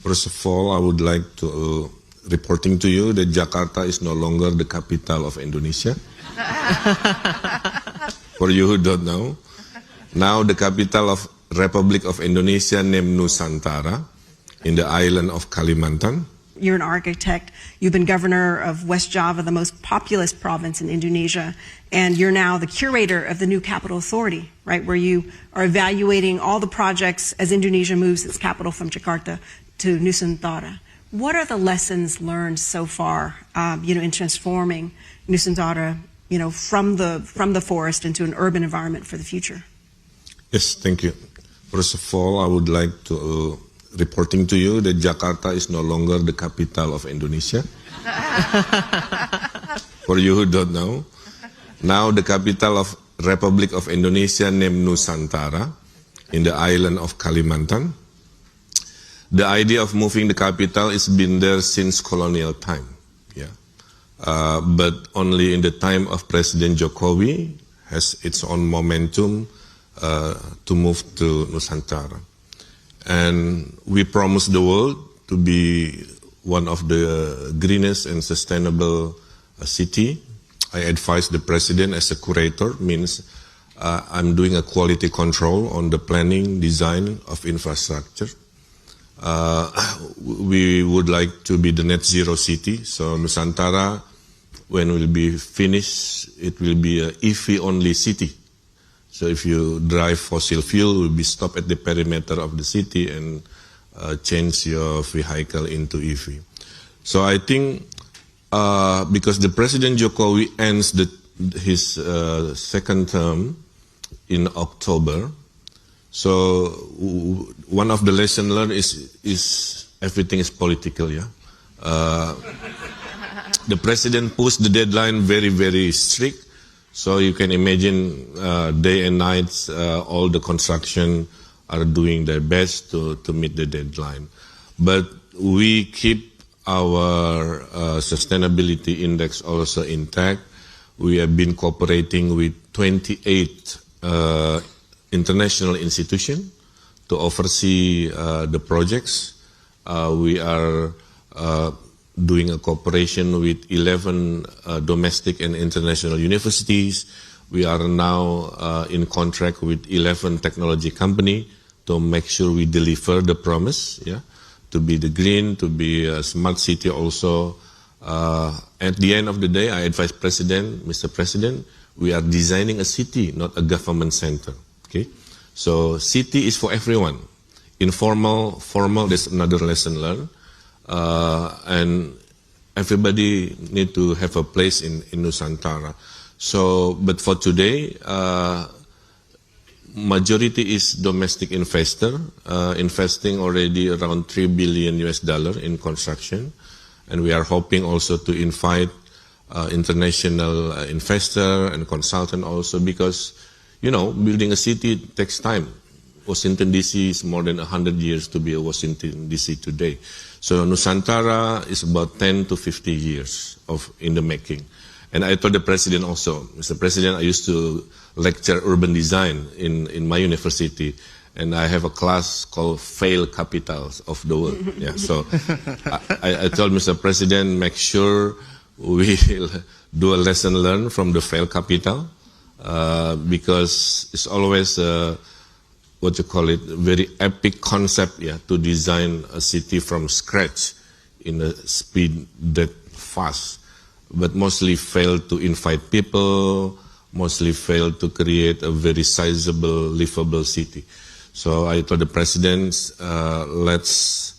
First of all, I would like to reporting to you that Jakarta is no longer the capital of Indonesia. For you who don't know, now the capital of Republic of Indonesia named Nusantara in the island of Kalimantan. You're an architect. You've been governor of West Java, the most populous province in Indonesia, and you're now the curator of the new capital authority, right, where you are evaluating all the projects as Indonesia moves its capital from Jakarta to Nusantara. What are the lessons learned so far, in transforming Nusantara, from the forest into an urban environment for the future? Yes, thank you. First of all, I would like to reporting to you that Jakarta is no longer the capital of Indonesia. For you who don't know, now the capital of Republic of Indonesia named Nusantara in the island of Kalimantan. The idea of moving the capital has been there since colonial time, but only in the time of President Jokowi has its own momentum to move to Nusantara. And we promise the world to be one of the greenest and sustainable city. I advise the president as a curator, means I'm doing a quality control on the planning, design of infrastructure. We would like to be the net zero city. So Nusantara, when it will be finished, it will be an EV only city. So if you drive fossil fuel, will be stopped at the perimeter of the city and change your vehicle into EV. So I think because the President Jokowi ends his second term in October, so one of the lessons learned is everything is political, The president pushed the deadline very, very strict. So you can imagine day and night, all the construction are doing their best to meet the deadline. But we keep our sustainability index also intact. We have been cooperating with 28 international institutions to oversee the projects. We are doing a cooperation with 11 domestic and international universities. We are now in contract with 11 technology companies to make sure we deliver the promise, to be the green, to be a smart city also. At the end of the day, I advise Mr. President, we are designing a city, not a government center. Okay, so city is for everyone. Informal, formal, there's another lesson learned. And everybody need to have a place in Nusantara. So, but for today, majority is domestic investor, investing already around $3 billion in construction. And we are hoping also to invite international investor and consultant also, because, building a city takes time. Washington DC is more than 100 years to be a Washington DC today. So Nusantara is about 10 to 50 years in the making. And I told the president also, Mr. President, I used to lecture urban design in my university, and I have a class called Fail Capitals of the World. So I told Mr. President, make sure we do a lesson learned from the fail capital, because it's always very epic concept, to design a city from scratch in a speed that fast, but mostly fail to invite people, mostly fail to create a very sizable, livable city. So I told the president, let's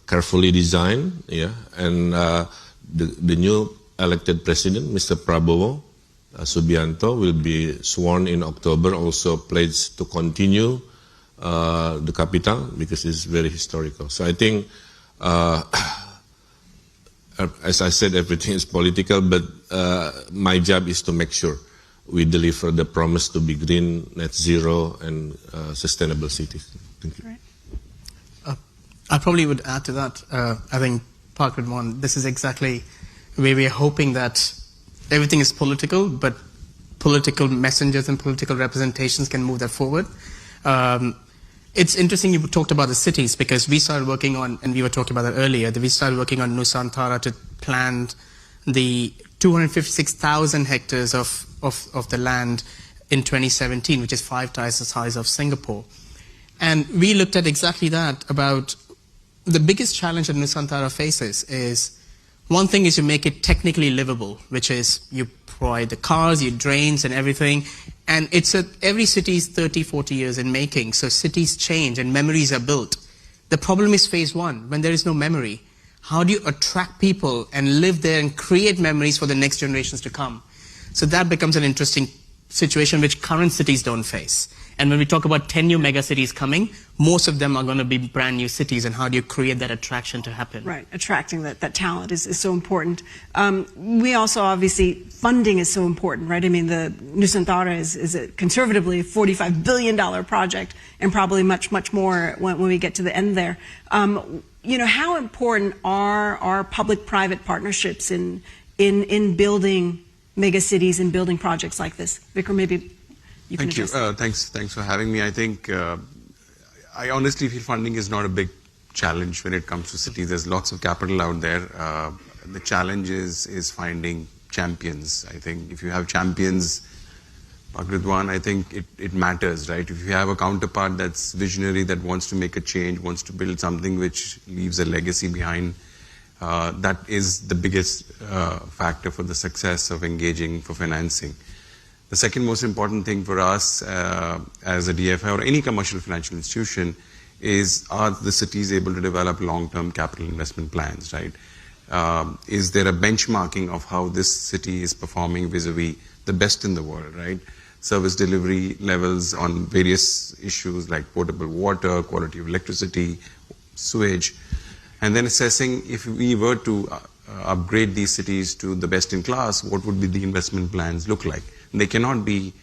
carefully design, and the new elected president, Mr. Prabowo Subianto, will be sworn in October, also pledged to continue the capital because it's very historical. So I think, as I said, everything is political, but my job is to make sure we deliver the promise to be green, net zero, and sustainable cities. Thank you. Right. I probably would add to that. I think Park Ridwan, this is exactly where we are hoping that everything is political, but political messengers and political representations can move that forward. It's interesting you talked about the cities, because we started working on, and we were talking about that earlier, that we started working on Nusantara to plan the 256,000 hectares of the land in 2017, which is 5 times the size of Singapore. And we looked at exactly that, about the biggest challenge that Nusantara faces is, one thing is you make it technically livable, which is you provide the cars, your drains and everything. And every city is 30, 40 years in making, so cities change and memories are built. The problem is phase one, when there is no memory. How do you attract people and live there and create memories for the next generations to come? So that becomes an interesting situation which current cities don't face. And when we talk about 10 new megacities coming, most of them are going to be brand new cities, and how do you create that attraction to happen? Right, attracting that talent is so important. We also, obviously, funding is so important, right? I mean, the Nusantara is conservatively a $45 billion project, and probably much, much more when we get to the end there. You know, how important are public-private partnerships in building megacities and building projects like this? Vikram, maybe you can address that. Thanks for having me. I think I honestly feel funding is not a big challenge when it comes to cities. There's lots of capital out there. The challenge is finding champions. I think if you have champions, Bhagradwan, I think it matters, right? If you have a counterpart that's visionary, that wants to make a change, wants to build something which leaves a legacy behind, that is the biggest factor for the success of engaging for financing. The second most important thing for us as a DFI or any commercial financial institution is, are the cities able to develop long-term capital investment plans, right? Is there a benchmarking of how this city is performing vis-a-vis the best in the world, right? Service delivery levels on various issues like potable water, quality of electricity, sewage, and then assessing if we were to upgrade these cities to the best in class, what would be the investment plans look like? They cannot be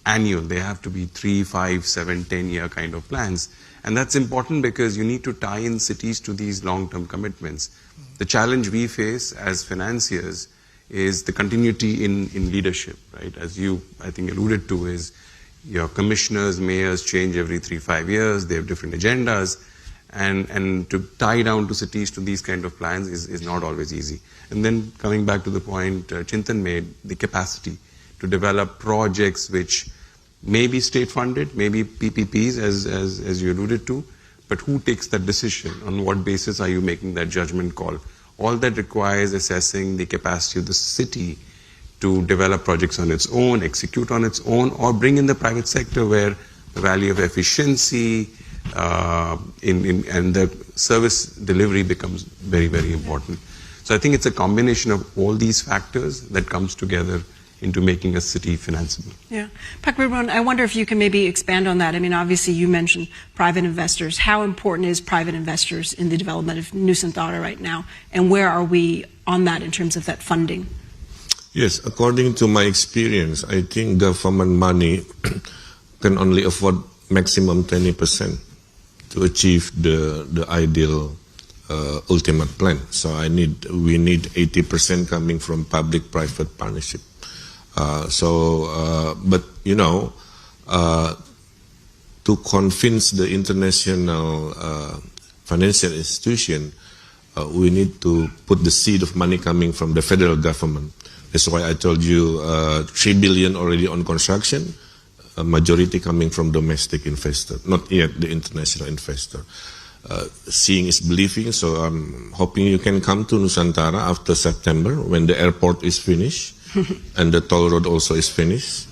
annual. They have to be 3, 5, 7, 10-year kind of plans. And that's important because you need to tie in cities to these long-term commitments. The challenge we face as financiers is the continuity in leadership, right? As you, I think, alluded to, is your commissioners, mayors change every 3, 5 years. They have different agendas. And to tie down to cities to these kind of plans is not always easy. And then coming back to the point Chintan made, the capacity to develop projects which may be state-funded, maybe PPPs, as you alluded to, but who takes that decision? On what basis are you making that judgment call? All that requires assessing the capacity of the city to develop projects on its own, execute on its own, or bring in the private sector where the value of efficiency and the service delivery becomes very, very important. So I think it's a combination of all these factors that comes together into making a city financeable. Yeah. Bhagradwan, I wonder if you can maybe expand on that. I mean, obviously you mentioned private investors. How important is private investors in the development of Nusantara right now? And where are we on that in terms of that funding? Yes, according to my experience, I think government money can only afford maximum 20% to achieve the ideal ultimate plan. So we need 80% coming from public-private partnership. But you know, to convince the international financial institution, we need to put the seed of money coming from the federal government. That's why I told you 3 billion already on construction, a majority coming from domestic investor, not yet the international investor. Seeing is believing, so I'm hoping you can come to Nusantara after September when the airport is finished and the toll road also is finished.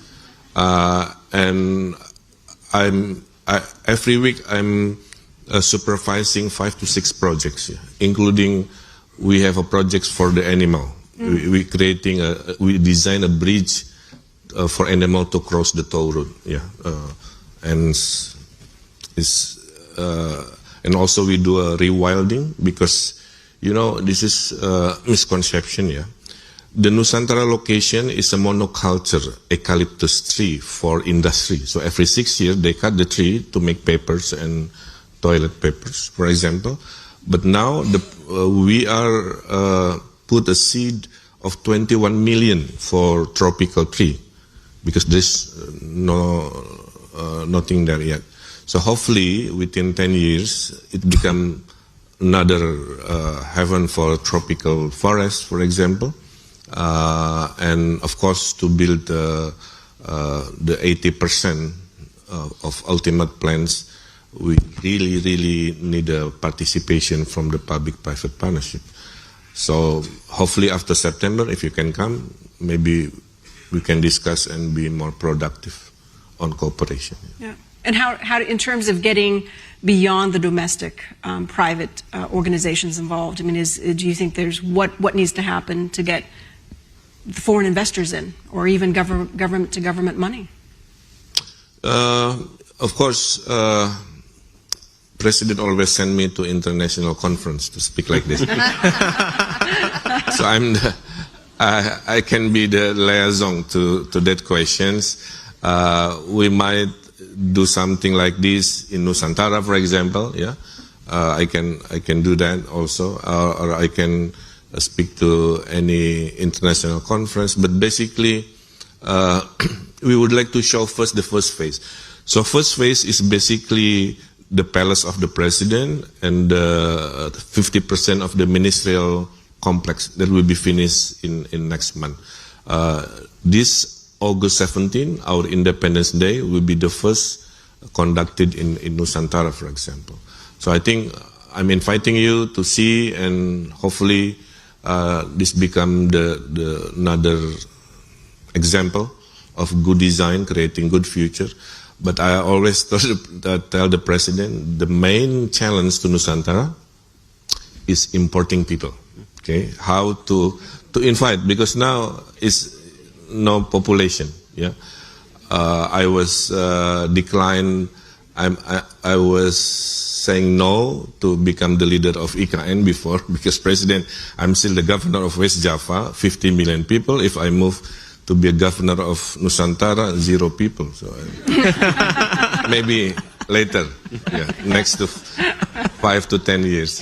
And every week I'm supervising 5 to 6 projects, including we have a project for the animal. We design a bridge for animal to cross the toll road. Yeah, and also we do a rewilding because, you know, this is a misconception. Yeah, the Nusantara location is a monoculture eucalyptus tree for industry. So every 6 years they cut the tree to make papers and toilet papers, for example. But now we are put a seed of 21 million for tropical tree because there's nothing there yet. So hopefully within 10 years it become another heaven for tropical forests, for example, and of course to build the 80% of ultimate plans, we really need a participation from the public-private partnership. So hopefully after September, if you can come, maybe we can discuss and be more productive on cooperation. Yeah. And how in terms of getting beyond the domestic private organizations involved, I mean, do you think there's what needs to happen to get foreign investors in, or even government to government money? Of course, President always send me to international conference to speak like this. So I can be the liaison to that questions. We might do something like this in Nusantara, for example. Yeah, I can do that also, or I can speak to any international conference. But basically, we would like to show first the first phase. So first phase is basically the palace of the president and 50% of the ministerial complex that will be finished in next month. This August 17, our Independence Day, will be the first conducted in Nusantara, for example. So I think I'm inviting you to see, and hopefully this become the another example of good design, creating good future. But I always tell the president, the main challenge to Nusantara is importing people. Okay, how to invite, because now is no population. Yeah, I was declined. I was saying no to become the leader of IKN before, because president, I'm still the governor of West Java, 50 million people. If I move to be a governor of Nusantara, 0 people. So maybe later, yeah, next to 5 to 10 years.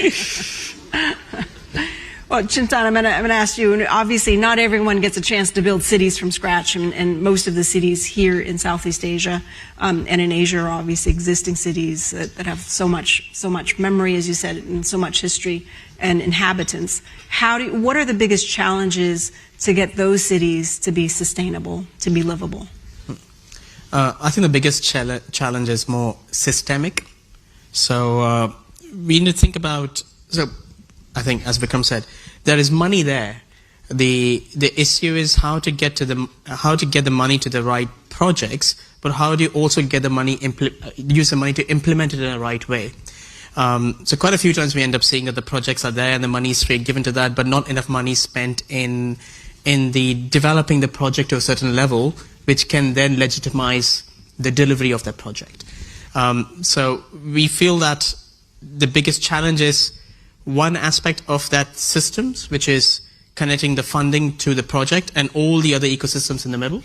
Well, Chintan, I'm going to ask you, obviously not everyone gets a chance to build cities from scratch, and most of the cities here in Southeast Asia and in Asia are obviously existing cities that have so much memory, as you said, and so much history and inhabitants. What are the biggest challenges to get those cities to be sustainable, to be livable? I think the biggest challenge is more systemic. So we need to think about, so I think, as Vikram said, there is money there. The issue is how to get the money to the right projects, but how do you also get the money, use the money to implement it in the right way? So quite a few times we end up seeing that the projects are there and the money is straight given to that, but not enough money spent in the developing the project to a certain level, which can then legitimize the delivery of that project. So we feel that the biggest challenge is one aspect of that systems, which is connecting the funding to the project and all the other ecosystems in the middle.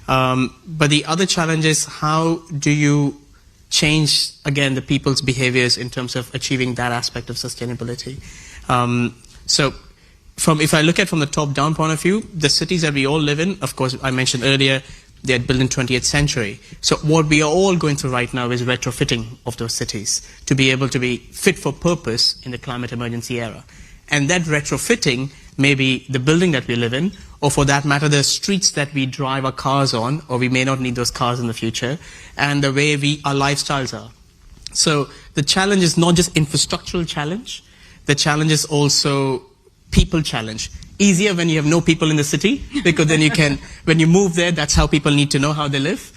But the other challenge is how do you change, again, the people's behaviors in terms of achieving that aspect of sustainability. So if I look at from the top-down point of view, the cities that we all live in, of course, I mentioned earlier, they are built in 20th century. So what we are all going through right now is retrofitting of those cities to be able to be fit for purpose in the climate emergency era. And that retrofitting may be the building that we live in, or for that matter, the streets that we drive our cars on, or we may not need those cars in the future, and the way our lifestyles are. So the challenge is not just infrastructural challenge, the challenge is also people challenge. Easier when you have no people in the city, because then you can, when you move there, that's how people need to know how they live.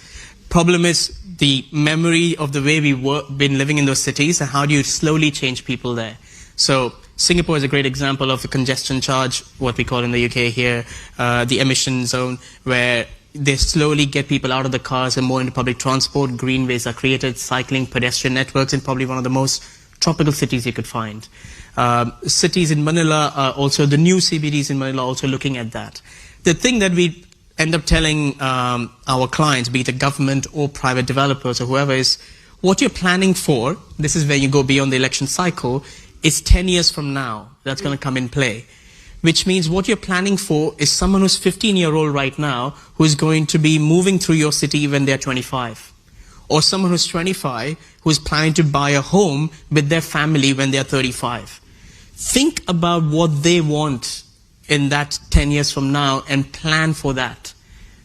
Problem is the memory of the way we've been living in those cities, and how do you slowly change people there. So Singapore is a great example of a congestion charge, what we call in the UK here, the emission zone, where they slowly get people out of the cars and more into public transport. Greenways are created, cycling, pedestrian networks, and probably one of the most tropical cities you could find. Cities in Manila are also, the new CBDs in Manila are also looking at that. The thing that we end up telling our clients, be it the government or private developers or whoever, is what you're planning for, this is where you go beyond the election cycle, is 10 years from now that's going to come in play. Which means what you're planning for is someone who's 15-year-old right now who is going to be moving through your city when they're 25. or someone who's 25 who's planning to buy a home with their family when they're 35. Think about what they want in that 10 years from now and plan for that.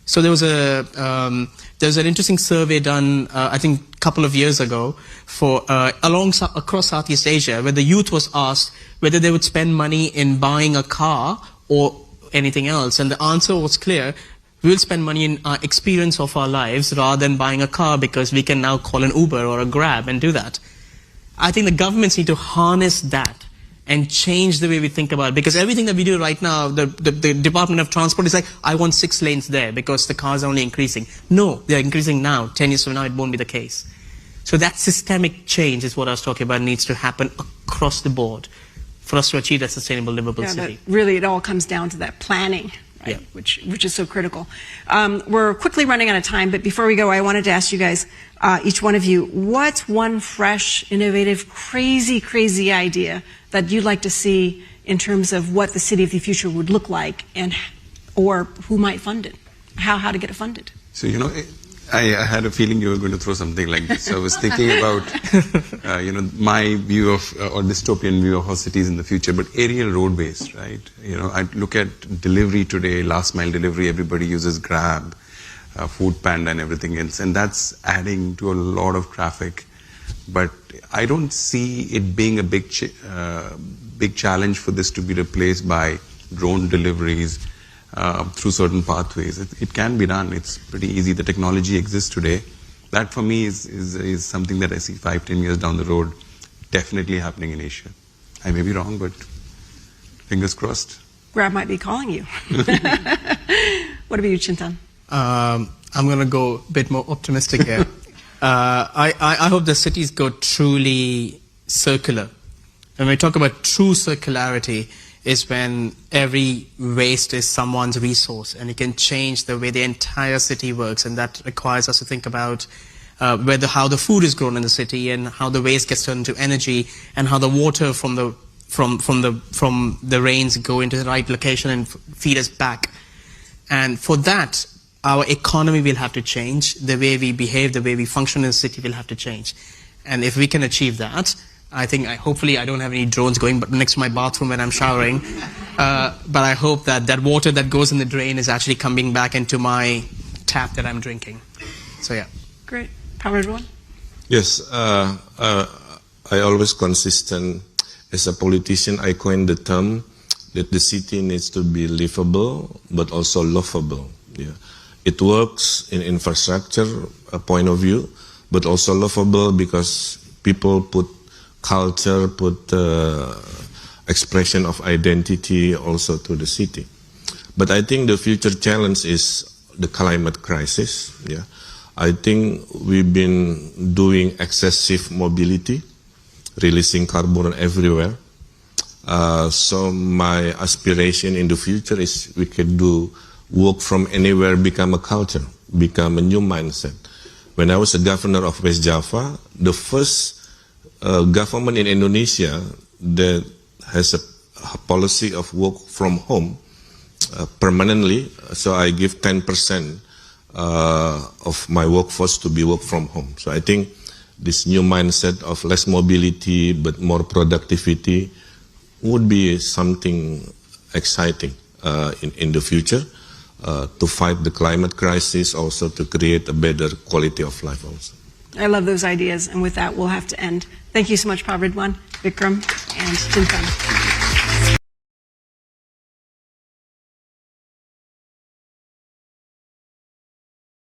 So there was an interesting survey done, I think, a couple of years ago for across Southeast Asia, where the youth was asked whether they would spend money in buying a car or anything else, and the answer was clear: we will spend money in our experience of our lives rather than buying a car, because we can now call an Uber or a Grab and do that. I think the governments need to harness that and change the way we think about it, because everything that we do right now, the Department of Transport is like, I want 6 lanes there because the cars are only increasing. No, they're increasing now. 10 years from now, it won't be the case. So that systemic change is what I was talking about, needs to happen across the board for us to achieve that sustainable, livable city. Really, it all comes down to that planning, right? Yeah. Which is so critical. We're quickly running out of time, but before we go, I wanted to ask you guys, each one of you, what's one fresh, innovative, crazy idea that you'd like to see in terms of what the city of the future would look like, and or who might fund it, how to get it funded? So, I had a feeling you were going to throw something like this. So I was thinking about, my view of, or dystopian view of how cities in the future, but aerial roadways, right? I look at delivery today, last mile delivery, everybody uses Grab, Food Panda and everything else, and that's adding to a lot of traffic. But I don't see it being a big challenge for this to be replaced by drone deliveries through certain pathways. It can be done. It's pretty easy. The technology exists today. That for me is something that I see 5-10 years down the road definitely happening in Asia. I may be wrong, but fingers crossed. Grab might be calling you. What about you, Chintan? I'm going to go a bit more optimistic here. I hope the cities go truly circular. When we talk about true circularity, is when every waste is someone's resource, and it can change the way the entire city works, and that requires us to think about how the food is grown in the city, and how the waste gets turned into energy, and how the water from the rains go into the right location and feed us back. And for that, our economy will have to change. The way we behave, the way we function in the city will have to change. And if we can achieve that, hopefully I don't have any drones going next to my bathroom when I'm showering, but I hope that water that goes in the drain is actually coming back into my tap that I'm drinking. So yeah. Great. Power everyone? Yes, I always consistent. As a politician, I coined the term that the city needs to be livable, but also lovable. Yeah. It works in infrastructure point of view, but also lovable because people put culture, put expression of identity also to the city. But I think the future challenge is the climate crisis. Yeah, I think we've been doing excessive mobility, releasing carbon everywhere. So my aspiration in the future is we can do work from anywhere, become a culture, become a new mindset. When I was a governor of West Java, the first government in Indonesia that has a policy of work from home permanently, so I give 10% of my workforce to be work from home. So I think this new mindset of less mobility but more productivity would be something exciting in the future to fight the climate crisis, also to create a better quality of life also. I love those ideas, and with that we'll have to end. Thank you so much, Pak Ridwan, Vikram, and Chintan.